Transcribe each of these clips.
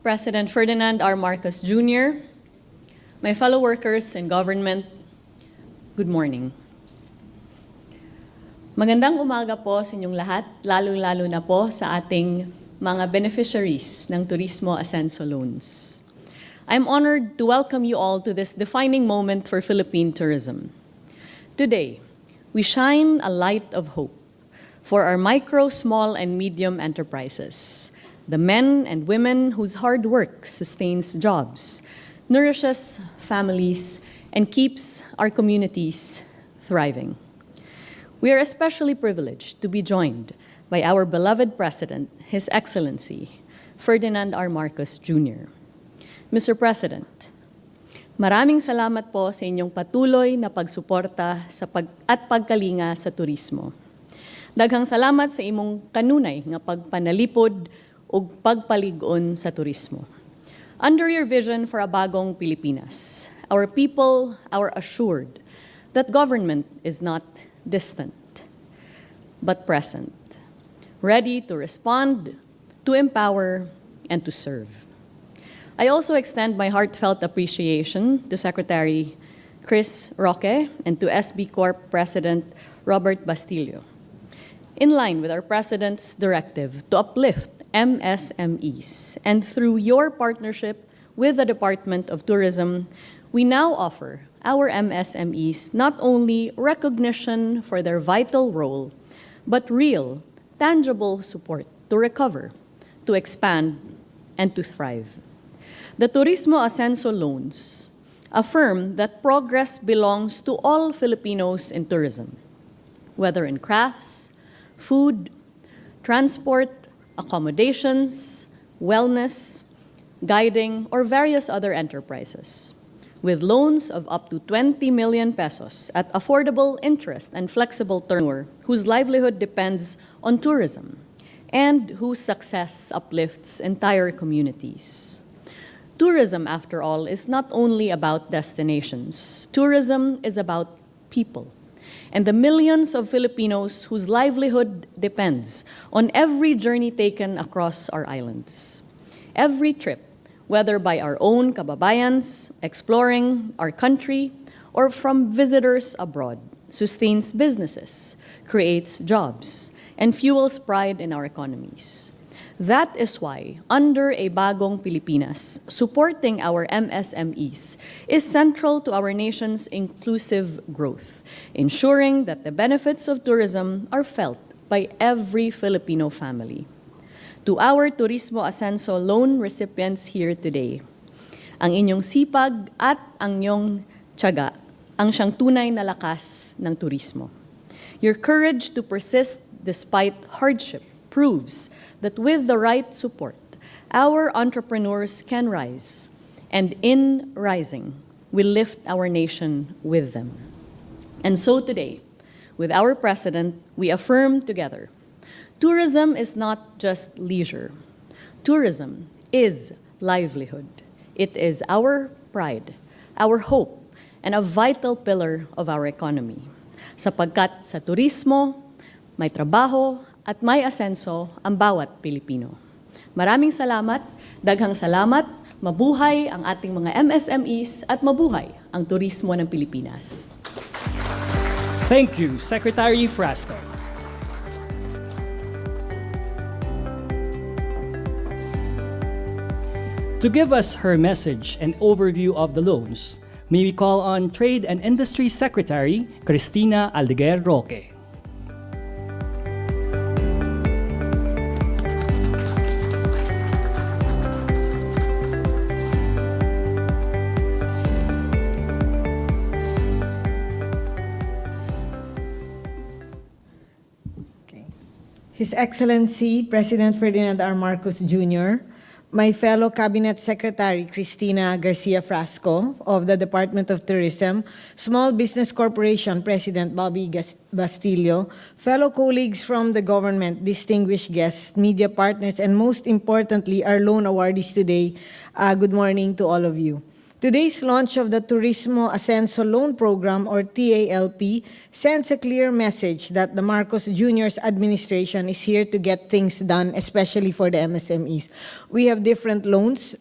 President Ferdinand R. Marcos Jr., my fellow workers in government, good morning. Magandang umaga po sa inyong lahat, lalo-lalo na po sa ating mga beneficiaries ng Turismo Asenso loans. I'm honored to welcome you all to this defining moment for Philippine tourism. Today, we shine a light of hope for our micro, small, and medium enterprises, the men and women whose hard work sustains jobs, nourishes families, and keeps our communities thriving. We are especially privileged to be joined by our beloved President, His Excellency, Ferdinand R. Marcos Jr. Mr. President, maraming salamat po sa inyong patuloy na pagsuporta at pagkalinga sa turismo. Daghang salamat sa imong kanunay nga pagpanalipod ug pagpalig-on sa turismo. Under your vision for a bagong Pilipinas, our people are assured that government is not distant, but present, ready to respond, to empower, and to serve. I also extend my heartfelt appreciation to Secretary Chris Roque and to SB Corp President Robert Bastillo. In line with our President's directive to uplift MSMEs, and through your partnership with the Department of Tourism, we now offer our MSMEs not only recognition for their vital role, but real, tangible support to recover, to expand, and to thrive. The Turismo Asenso loans affirm that progress belongs to all Filipinos in tourism, whether in crafts, food, transport, accommodations, wellness, guiding, or various other enterprises. With loans of up to 20 million pesos at affordable interest and flexible tenure, whose livelihood depends on tourism and whose success uplifts entire communities. Tourism, after all, is not only about destinations. Tourism is about people and the millions of Filipinos whose livelihood depends on every journey taken across our islands. Every trip, whether by our own kababayans exploring our country or from visitors abroad, sustains businesses, creates jobs, and fuels pride in our economies. That is why, under a bagong Pilipinas, supporting our MSMEs is central to our nation's inclusive growth, ensuring that the benefits of tourism are felt by every Filipino family. To our Turismo Asenso loan recipients here today, ang inyong sipag at ang inyong tiyaga ang siyang tunay na lakas ng turismo. Your courage to persist despite hardship proves that with the right support, our entrepreneurs can rise, and in rising, we lift our nation with them. And so today, with our President, we affirm together, tourism is not just leisure. Tourism is livelihood. It is our pride, our hope, and a vital pillar of our economy. Sapagkat sa turismo, may trabaho at may asenso ang bawat Pilipino. Maraming salamat, daghang salamat, mabuhay ang ating mga MSMEs at mabuhay ang turismo ng Pilipinas. Thank you, Secretary Frasco. To give us her message and overview of the loans, may we call on Trade and Industry Secretary Cristina Aldeguer Roque. His Excellency President Ferdinand R. Marcos Jr., my fellow Cabinet Secretary Cristina Garcia Frasco of the Department of Tourism, Small Business Corporation President Bobby Bastillo, fellow colleagues from the government, distinguished guests, media partners, and most importantly, our loan awardees today, good morning to all of you. Today's launch of the Turismo Asenso Loan Program, or TALP, sends a clear message that the Marcos Jr.'s administration is here to get things done, especially for the MSMEs. We have different loans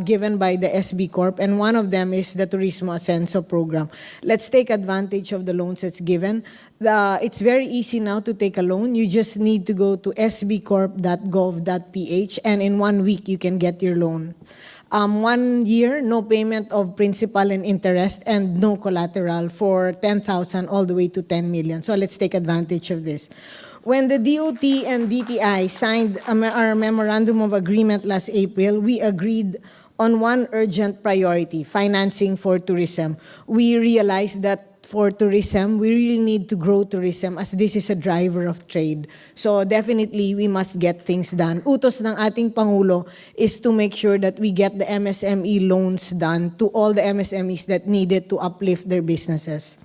given by the SB Corp, and one of them is the Turismo Asenso Program. Let's take advantage of the loans that's given. It's very easy now to take a loan. You just need to go to sbcorp.gov.ph, and in 1 week, you can get your loan. 1 year, no payment of principal and interest, and no collateral for 10,000 all the way to 10 million. So let's take advantage of this. When the DOT and DTI signed our memorandum of agreement last April, we agreed on one urgent priority: financing for tourism. We realized that for tourism, we really need to grow tourism as this is a driver of trade. So definitely, we must get things done. Utos ng ating Pangulo is to make sure that we get the MSME loans done to all the MSMEs that need it to uplift their businesses.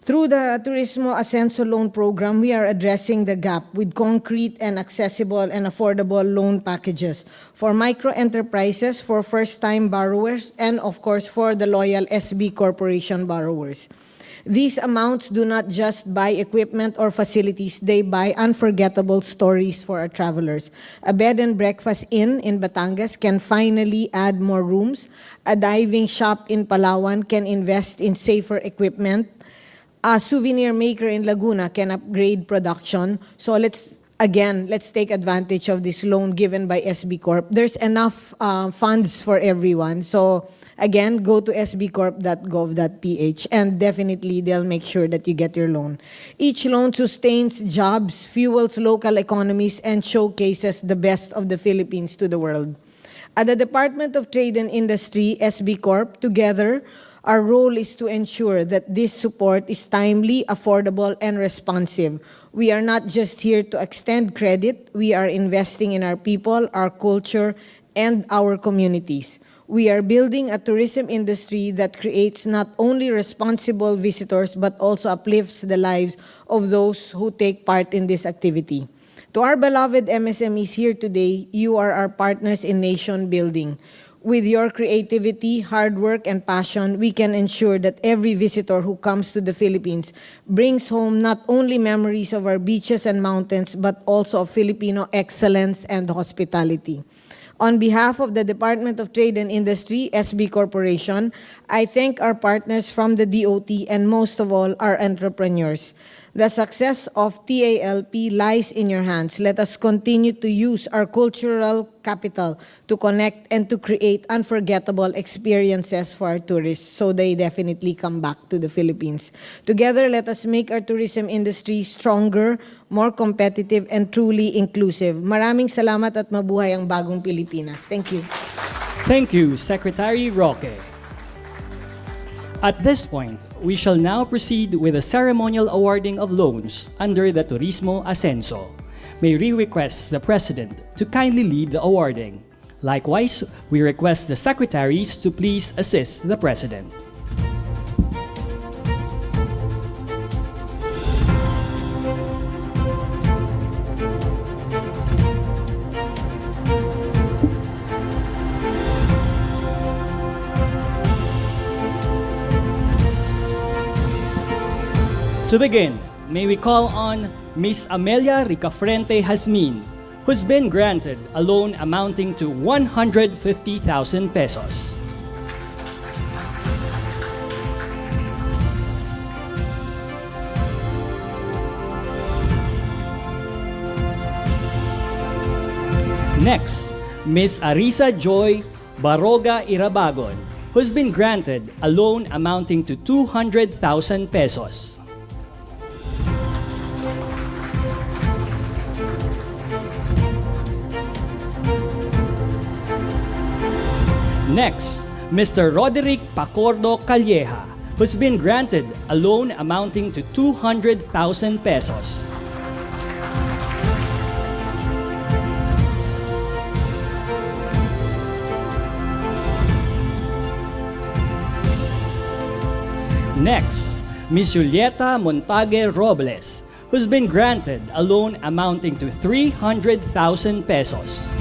Through the Turismo Asenso Loan Program, we are addressing the gap with concrete and accessible and affordable loan packages for micro-enterprises, for first-time borrowers, and of course for the loyal SB Corporation borrowers. These amounts do not just buy equipment or facilities, they buy unforgettable stories for our travelers. A bed and breakfast inn in Batangas can finally add more rooms. A diving shop in Palawan can invest in safer equipment. A souvenir maker in Laguna can upgrade production. So let's take advantage of this loan given by SB Corp. There's enough funds for everyone. So again, go to sbcorp.gov.ph, and definitely they'll make sure that you get your loan. Each loan sustains jobs, fuels local economies, and showcases the best of the Philippines to the world. At the Department of Trade and Industry, SB Corp, together, our role is to ensure that this support is timely, affordable, and responsive. We are not just here to extend credit, we are investing in our people, our culture, and our communities. We are building a tourism industry that creates not only responsible visitors, but also uplifts the lives of those who take part in this activity. To our beloved MSMEs here today, you are our partners in nation building. With your creativity, hard work, and passion, we can ensure that every visitor who comes to the Philippines brings home not only memories of our beaches and mountains, but also of Filipino excellence and hospitality. On behalf of the Department of Trade and Industry, SB Corporation, I thank our partners from the DOT and most of all, our entrepreneurs. The success of TALP lies in your hands. Let us continue to use our cultural capital to connect and to create unforgettable experiences for our tourists so they definitely come back to the Philippines. Together, let us make our tourism industry stronger, more competitive, and truly inclusive. Maraming salamat at mabuhay ang bagong Pilipinas. Thank you. Thank you, Secretary Roque. At this point, we shall now proceed with the ceremonial awarding of loans under the Turismo Asenso. May we request the President to kindly lead the awarding. Likewise, we request the Secretaries to please assist the President. To begin, may we call on Ms. Amelia Ricafrente Hasmin, who's been granted a loan amounting to 150,000 pesos. Next, Ms. Arisa Joy Baroga Irabagon, who's been granted a loan amounting to 200,000 pesos. Next, Mr. Roderick Pacordo Calleja, who's been granted a loan amounting to 200,000 pesos. Next, Ms. Julieta Montague Robles, who's been granted a loan amounting to 300,000 pesos.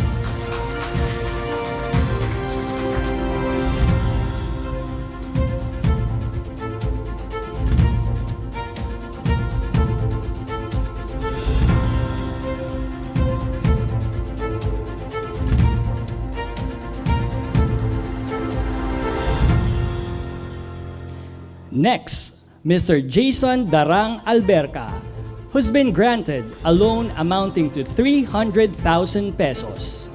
Next, Mr. Jason Darang Alberca, who's been granted a loan amounting to 300,000 pesos.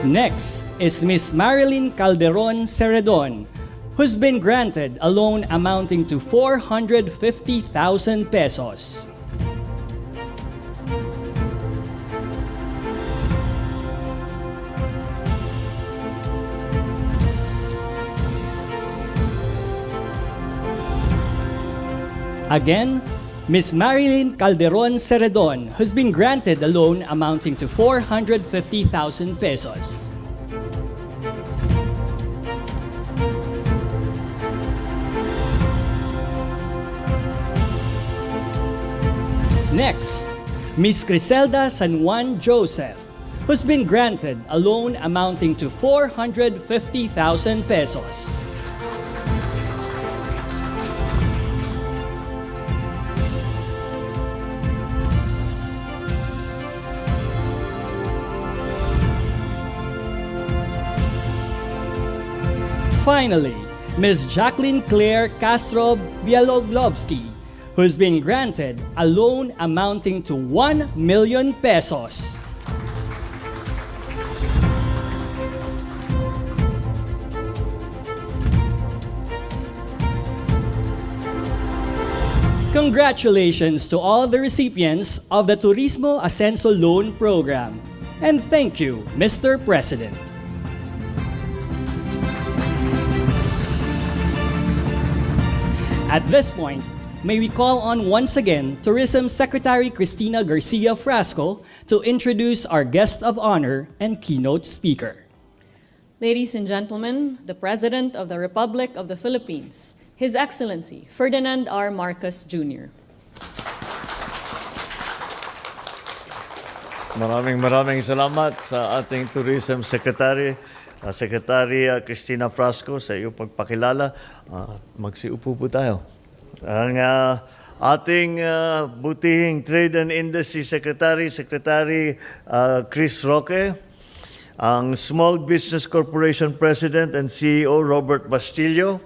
Next is Miss Marilyn Calderon Ceredon, who's been granted a loan amounting to 450,000 pesos. Again, Miss Marilyn Calderon Ceredon, who's been granted a loan amounting to 450,000 pesos. Next, Miss Criselda San Juan Joseph, who's been granted a loan amounting to 450,000 pesos. Finally, Ms. Jacqueline Claire Castro Bieloglovsky, who's been granted a loan amounting to 1 million pesos. Congratulations to all the recipients of the Turismo Asenso Loan Program. And thank you, Mr. President. At this point, may we call on once again Tourism Secretary Cristina Garcia Frasco to introduce our guest of honor and keynote speaker. Ladies and gentlemen, the President of the Republic of the Philippines, His Excellency Ferdinand R. Marcos Jr. Maraming salamat sa ating Tourism Secretary, Secretary Cristina Frasco, sa iyong pagpakilala. Magsiupo po tayo. Ang ating butihing Trade and Industry Secretary, Secretary Chris Roque, ang Small Business Corporation President and CEO Robert Bastillo.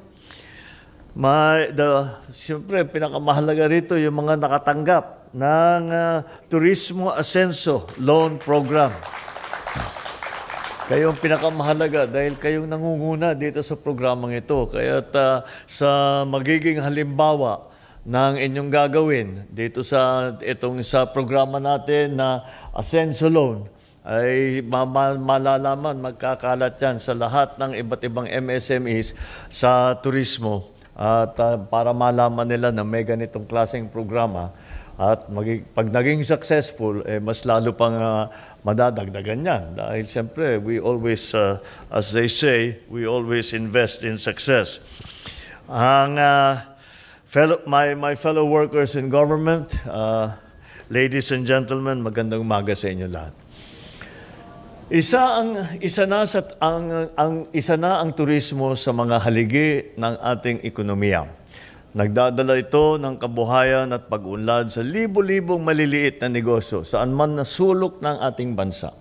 Siyempre, pinakamahalaga rito yung mga nakatanggap ng Turismo Asenso Loan Program. Kayong pinakamahalaga dahil kayong nangunguna dito sa programang ito. Kaya sa magiging halimbawa ng inyong gagawin dito sa programa natin na Asenso Loan, ay malalaman, magkakalat yan sa lahat ng iba't ibang MSMEs sa turismo. At para malaman nila na may ganitong klaseng programa, at pag naging successful, mas lalo pang madadagdagan yan. Dahil siyempre, we always, as they say, we always invest in success. My fellow workers in government, ladies and gentlemen, magandang umaga sa inyo lahat. Isa na ang turismo sa mga haligi ng ating ekonomiya. Nagdadala ito ng kabuhayan at pag-unlad sa libo-libong maliliit na negosyo saan man nasulok ng ating bansa.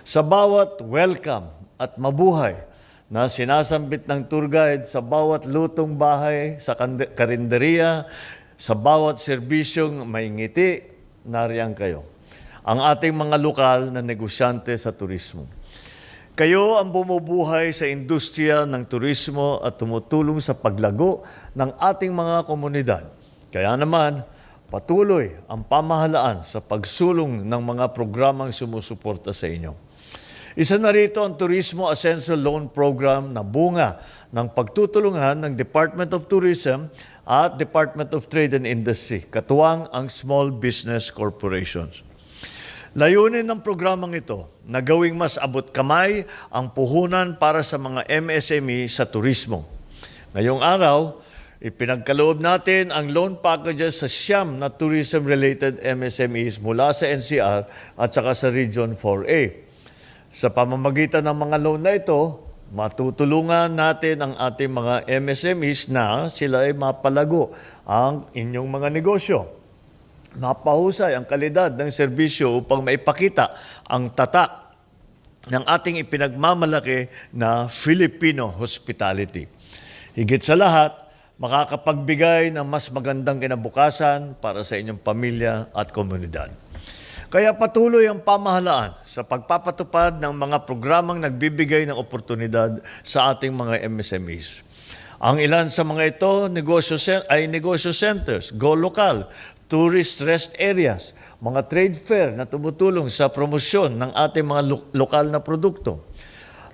Sa bawat welcome at mabuhay na sinasambit ng tour guide, sa bawat lutong bahay, sa karinderya, sa bawat serbisyong may ngiti, nariyan kayo. Ang ating mga lokal na negosyante sa turismo. Kayo ang bumubuhay sa industriya ng turismo at tumutulong sa paglago ng ating mga komunidad. Kaya naman, patuloy ang pamahalaan sa pagsulong ng mga programang sumusuporta sa inyo. Isa na rito ang Turismo Asenso Loan Program na bunga ng pagtutulungan ng Department of Tourism at Department of Trade and Industry, katuwang ang Small Business Corporations. Layunin ng programang ito na gawing mas abot kamay ang puhunan para sa mga MSME sa turismo. Ngayong araw, ipinagkaloob natin ang loan packages sa 9 na tourism-related MSMEs mula sa NCR at saka sa Region 4A. Sa pamamagitan ng mga loan na ito, matutulungan natin ang ating mga MSMEs na sila ay mapalago ang inyong mga negosyo. Mapahusay ang kalidad ng serbisyo upang maipakita ang tatak ng ating ipinagmamalaki na Filipino hospitality. Higit sa lahat, makakapagbigay ng mas magandang kinabukasan para sa inyong pamilya at komunidad. Kaya patuloy ang pamahalaan sa pagpapatupad ng mga programang nagbibigay ng oportunidad sa ating mga MSMEs. Ang ilan sa mga ito ay negosyo centers, go local, tourist rest areas, mga trade fair na tumutulong sa promosyon ng ating mga lokal na produkto.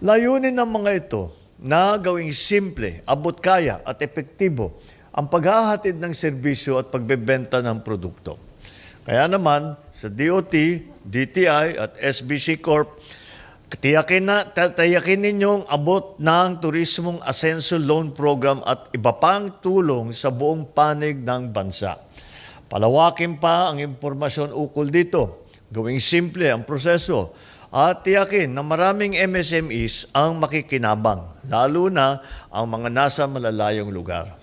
Layunin ng mga ito na gawing simple, abot kaya at epektibo ang paghahatid ng serbisyo at pagbebenta ng produkto. Kaya naman, sa DOT, DTI at SBC Corp, tiyakin ninyong abot ng Turismong Asenso Loan Program at iba pang tulong sa buong panig ng bansa. Palawakin pa ang impormasyon ukol dito, gawing simple ang proseso, at tiyakin na maraming MSMEs ang makikinabang, lalo na ang mga nasa malalayong lugar.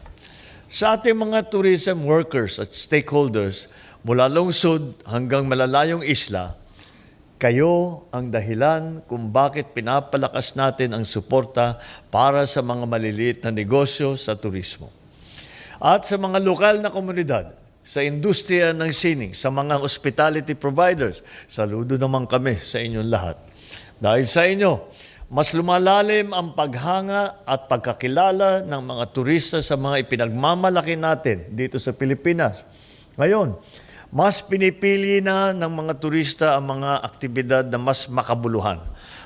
Sa ating mga tourism workers at stakeholders, mula lungsod hanggang malalayong isla, kayo ang dahilan kung bakit pinapalakas natin ang suporta para sa mga maliliit na negosyo sa turismo. At sa mga lokal na komunidad, sa industriya ng sining, sa mga hospitality providers, saludo naman kami sa inyong lahat. Dahil sa inyo, mas lumalalim ang paghanga at pagkakilala ng mga turista sa mga ipinagmamalaki natin dito sa Pilipinas. Ngayon, mas pinipili na ng mga turista ang mga aktibidad na mas makabuluhan,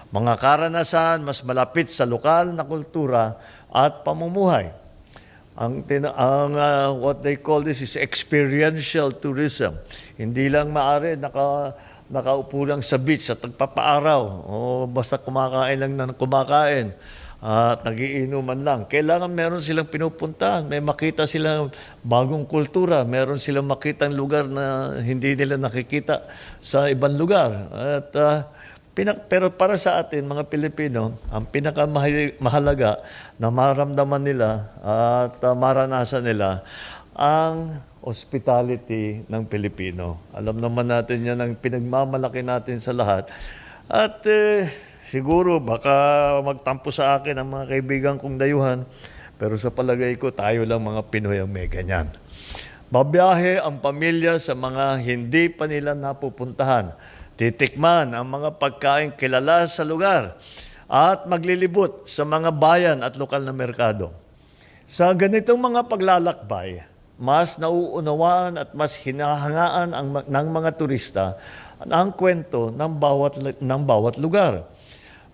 mga karanasan mas malapit sa lokal na kultura at pamumuhay. What they call this is experiential tourism. Hindi lang maaari nakaupo lang sa beach at nagpapaaraw o basta kumakain lang na kumakain at nagiinuman lang. Kailangan meron silang pinupuntahan, may makita silang bagong kultura, meron silang makitang lugar na hindi nila nakikita sa ibang lugar. At pero para sa atin, mga Pilipino, ang pinakamahalaga na maramdaman nila at maranasan nila ang hospitality ng Pilipino. Alam naman natin yan ang pinagmamalaki natin sa lahat. At siguro baka magtampo sa akin ang mga kaibigan kong dayuhan, pero sa palagay ko tayo lang mga Pinoy ang may ganyan. Babiyahe ang pamilya sa mga hindi pa nila napupuntahan. Titikman ang mga pagkain kilala sa lugar at maglilibot sa mga bayan at lokal na merkado. Sa ganitong mga paglalakbay, mas nauunawaan at mas hinahangaan ng mga turista ang kwento ng bawat lugar.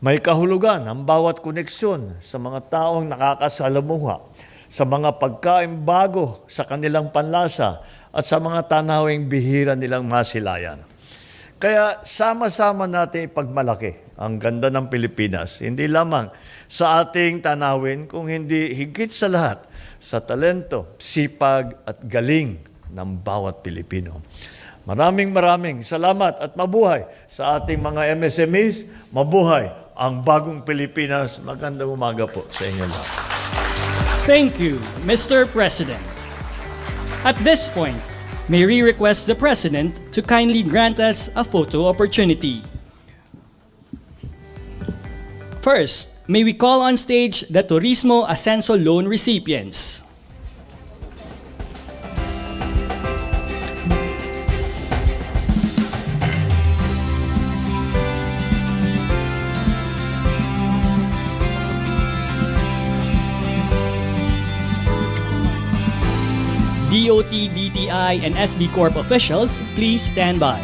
May kahulugan ang bawat koneksyon sa mga taong nakakasalamuha, sa mga pagkain bago sa kanilang panlasa at sa mga tanawing bihira nilang masilayan. Kaya sama-sama natin ipagmalaki ang ganda ng Pilipinas, hindi lamang sa ating tanawin, kung hindi higit sa lahat sa talento, sipag at galing ng bawat Pilipino. Maraming salamat at mabuhay sa ating mga MSMEs, mabuhay ang bagong Pilipinas. Magandang umaga po sa inyo lahat. Thank you, Mr. President. At this point, may we request the President to kindly grant us a photo opportunity. First, may we call on stage the Turismo Asenso loan recipients. DOT, DTI, and SB Corp officials, please stand by.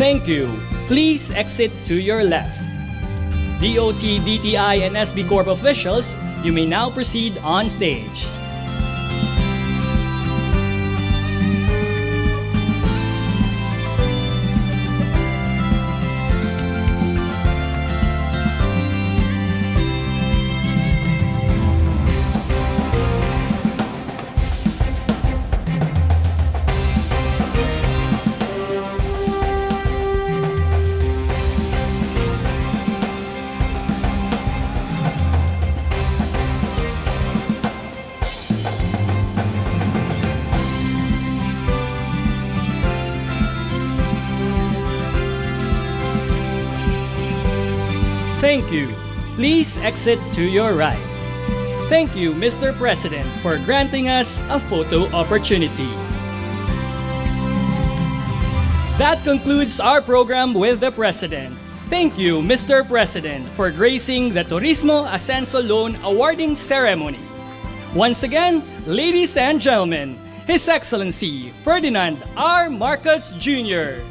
Thank you. Please exit to your left. DOT, DTI, and SB Corp officials, you may now proceed on stage. Thank you. Please exit to your right. Thank you, Mr. President, for granting us a photo opportunity. That concludes our program with the President. Thank you, Mr. President, for gracing the Turismo Asenso Loan Awarding Ceremony. Once again, ladies and gentlemen, His Excellency Ferdinand R. Marcos Jr.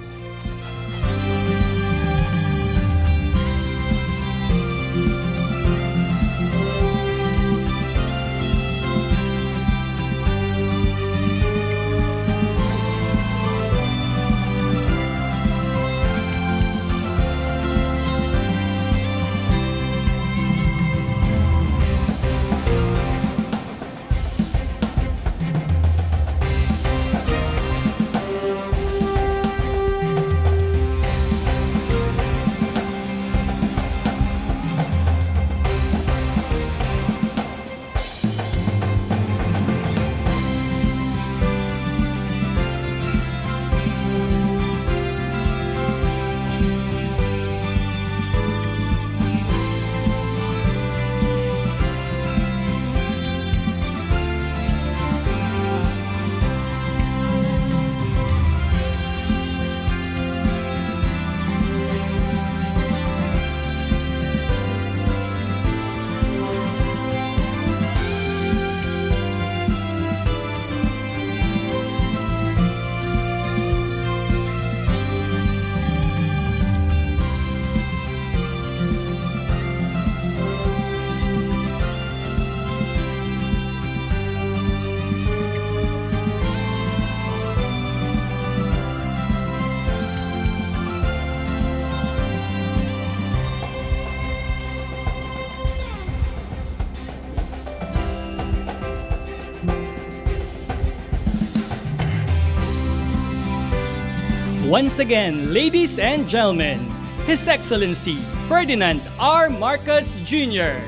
Once again, ladies and gentlemen, His Excellency Ferdinand R. Marcos Jr.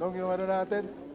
Dong, yung ano natin?